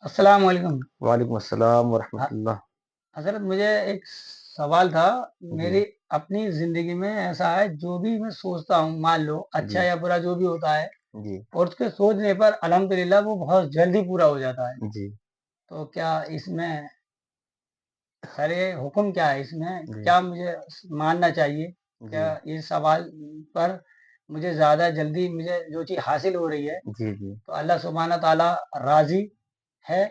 अस्सलाम वालेकुम। वालेकुम अस्सलाम ह वरहमतुल्लाह। हज़रत मुझे एक सवाल था। जी, मेरी अपनी ज़िंदगी में ऐसा है, जो भी मैं सोचता हूँ, मान लो अच्छा जी, या बुरा जो भी होता है, जी, और उसके सोचने पर अल्हम्दुलिल्लाह वो बहुत जल्दी पूरा हो जाता है। जी, तो क्या इसमें सर ये हुक्म क्या है इसमें? जी, क्या मुझे मानना चाहिए? क्या जी, इस सवाल पर मुझे ज़्यादा जल्दी मुझे जो चीज़ हासिल हो रही है, जी, जी, तो अल्लाह सुब्हाना तआला राज़ी है,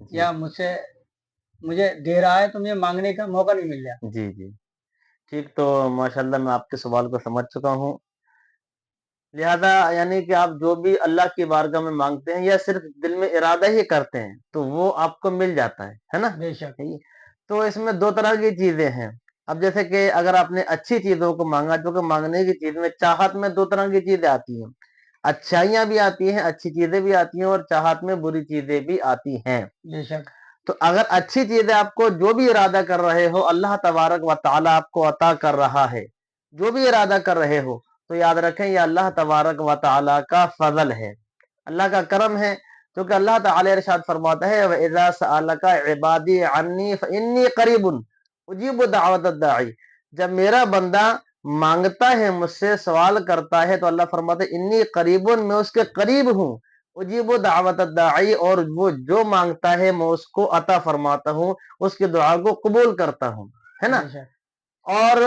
जी, या मुझसे मुझे दे रहा है तो मुझे माँगने का मौका नहीं मिल रहा? जी, जी। ठीक, तो माशाअल्लाह मैं आपके सवाल को समझ चुका हूँ। लिहाज़ा यानी कि आप जो भी अल्लाह की बारगाह में माँगते हैं या सिर्फ़ दिल में इरादा ही करते हैं, तो वो आपको मिल जाता है ना? बेशक। सही है। तो इसमें 2 तरह की चीज़ें हैं। अब जैसे कि अगर आपने अच्छी चीज़ों को माँगा, जो कि माँगने की चीज़ में चाहत में 2 तरह की चीज़ें आती हैं। अच्छाइयाँ भी आती हैं, अच्छी चीज़ें भी आती हैं और चाहत में बुरी चीज़ें भी आती हैं। बेशक। तो अगर अच्छी चीज़ें आपको जो भी इरादा कर रहे हो, अल्लाह तबारक व तआला आपको अता कर रहा है। जो भी इरादा कर रहे हो, तो याद रखें ये अल्लाह तबारक व तआला का फ़ज़ल है, अल्लाह का करम है। क्योंकि अल्लाह ताला इरशाद फरमाता है व इज़ा सअलका इबादी अन्नी फ़इन्नी क़रीबुन उजीबु दाअवतद दाई। जब मेरा बंदा माँगता है मुझसे, सवाल करता है, तो अल्लाह फरमाता है इन्नी क़रीबुन, मैं उसके करीब हूँ। उजीबु दावत दाई, और वो जो मांगता है मैं उसको अता फरमाता हूँ, उसकी दुआ को कबूल करता हूँ, है ना? बेशक। और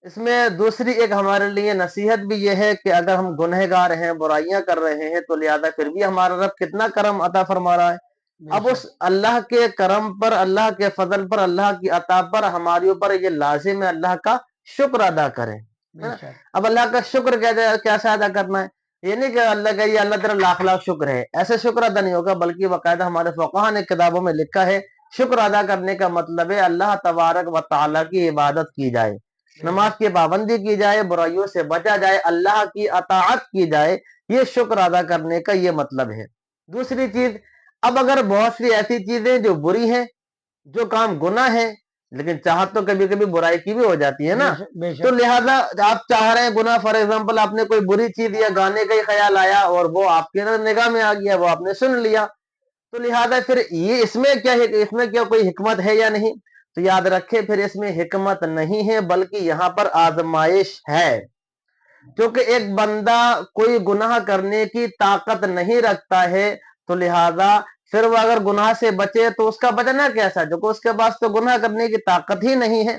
इसमें दूसरी एक हमारे लिए नसीहत भी ये है कि अगर हम गुनहगार हैं, बुराइयां कर रहे हैं, तो लिहाजा फिर भी हमारा रब कितना करम अता फरमा रहा है। अब उस बेशक। अल्लाह के करम पर, अल्लाह के फजल पर, अल्लाह की अता पर हमारे ऊपर ये लाजिम है अल्लाह का शुक्र अदा करें, है ना? बेशक। अब अल्लाह का शुक्र कैसे अदा करना है? ये नहीं कि अल्लाह का ये अल्लाह तेरा लाख लाख शुक्र है, ऐसे शुक्र अदा नहीं होगा, बल्कि बाकायदा हमारे फुक़हा ने किताबों में लिखा है, शुक्र अदा करने का मतलब है अल्लाह तबारक व तआला की इबादत की जाए, नमाज बेशक। की पाबंदी की जाए, बुराइयों से बचा जाए, अल्लाह की अताअत की जाए। ये शुक्र अदा करने का ये मतलब है। दूसरी चीज, अब अगर बहुत सी ऐसी चीजें जो बुरी हैं, जो काम गुनाह है, लेकिन चाहत तो कभी कभी बुराई की भी हो जाती है ना। बेशक। तो बेशक। लिहाजा आप चाह रहे हैं गुनाह, फॉर एग्जाम्पल आपने कोई बुरी चीज या गाने का ही ख्याल आया और वो आपके निगाह में आ गया, वो आपने सुन लिया, तो लिहाजा फिर ये इसमें क्या है, इसमें क्या कोई हिकमत है या नहीं? तो याद रखे, फिर इसमें हिकमत नहीं है, बल्कि यहाँ पर आजमाइश है। क्योंकि एक बंदा कोई गुनाह करने की ताकत नहीं रखता है, तो लिहाजा फिर वो अगर गुनाह से बचे तो उसका बचना कैसा, जो कि उसके पास तो गुनाह करने की ताकत ही नहीं है।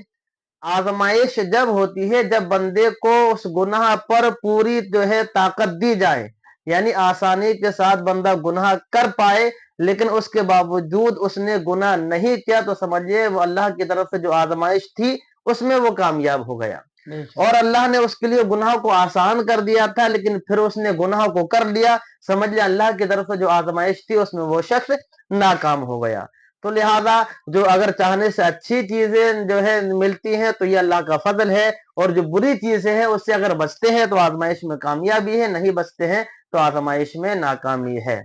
आजमाइश जब होती है जब बंदे को उस गुनाह पर पूरी जो है ताकत दी जाए, यानी आसानी के साथ बंदा गुनाह कर पाए, लेकिन उसके बावजूद उसने गुनाह नहीं किया, तो समझिए वो अल्लाह की तरफ से जो आजमाइश थी उसमें वो कामयाब हो गया। बेशक। और अल्लाह ने उसके लिए गुनाह को आसान कर दिया था, लेकिन फिर उसने गुनाह को कर लिया, समझ लिया अल्लाह की तरफ से जो आजमाइश थी उसमें वो शख्स नाकाम हो गया। तो लिहाजा जो अगर चाहने से अच्छी चीजें जो है मिलती हैं, तो ये अल्लाह का फजल है, और जो बुरी चीजें हैं उससे अगर बचते हैं तो आजमाइश में कामयाबी है, नहीं बचते हैं तो आजमाइश में नाकामी है।